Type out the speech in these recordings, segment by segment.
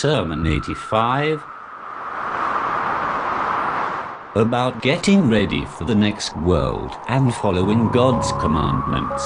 Sermon 85, about getting ready for the next world and following God's commandments.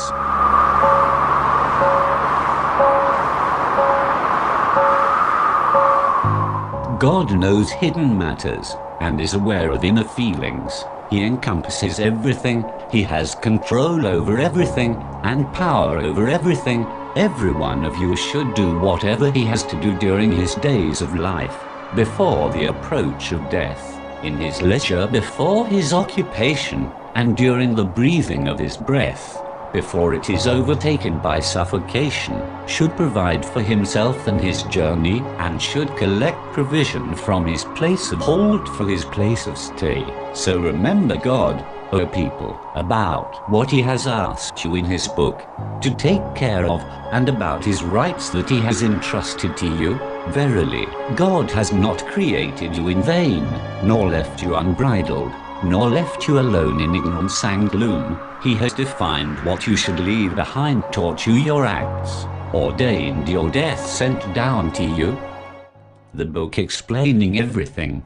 God knows hidden matters and is aware of inner feelings. He encompasses everything, He has control over everything and power over everything. Every one of you should do whatever he has to do during his days of life, before the approach of death, in his leisure before his occupation, and during the breathing of his breath, before it is overtaken by suffocation, should provide for himself and his journey, and should collect provision from his place of halt for his place of stay. So remember God, O people, about what He has asked you in His book, to take care of, and about His rights that He has entrusted to you. Verily, God has not created you in vain, nor left you unbridled, nor left you alone in ignorance and gloom. He has defined what you should leave behind, taught you your acts, ordained your death sent down to you. The book explaining everything,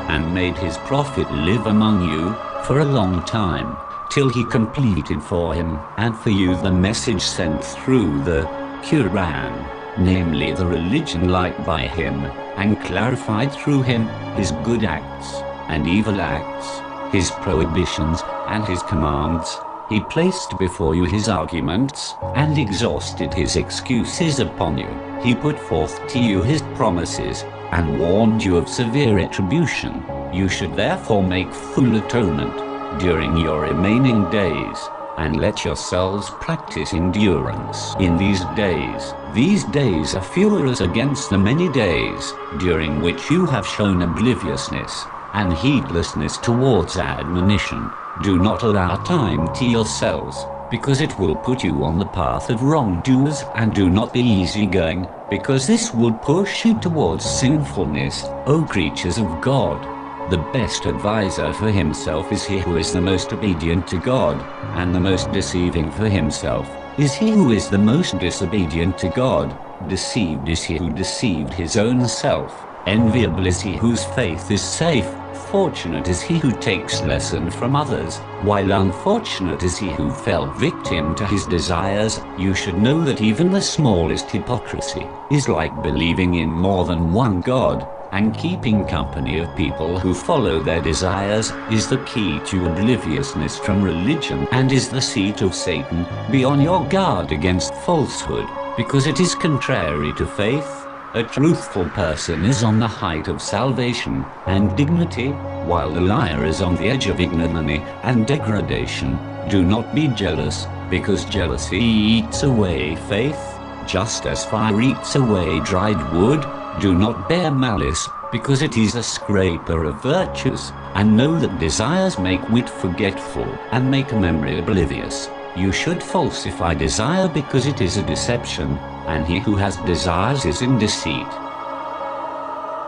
and made His prophet live among you for a long time, till He completed for him and for you the message sent through the Quran, namely the religion liked by Him, and clarified through Him His good acts and evil acts, His prohibitions and His commands. He placed before you His arguments, and exhausted His excuses upon you. He put forth to you His promises, and warned you of severe retribution. You should therefore make full atonement during your remaining days, and let yourselves practice endurance in these days. These days are furious against the many days, during which you have shown obliviousness and heedlessness towards admonition. Do not allow time to yourselves, because it will put you on the path of wrongdoers, and do not be easygoing, because this will push you towards sinfulness. O creatures of God, the best advisor for himself is he who is the most obedient to God, and the most deceiving for himself is he who is the most disobedient to God. Deceived is he who deceived his own self. Enviable is he whose faith is safe. Fortunate is he who takes lesson from others, while unfortunate is he who fell victim to his desires. You should know that even the smallest hypocrisy is like believing in more than one God, and keeping company of people who follow their desires is the key to obliviousness from religion, and is the seat of Satan. Be on your guard against falsehood, because it is contrary to faith. A truthful person is on the height of salvation and dignity, while the liar is on the edge of ignominy and degradation. Do not be jealous, because jealousy eats away faith, just as fire eats away dried wood. Do not bear malice, because it is a scraper of virtues, and know that desires make wit forgetful, and make memory oblivious. You should falsify desire, because it is a deception, and he who has desires is in deceit.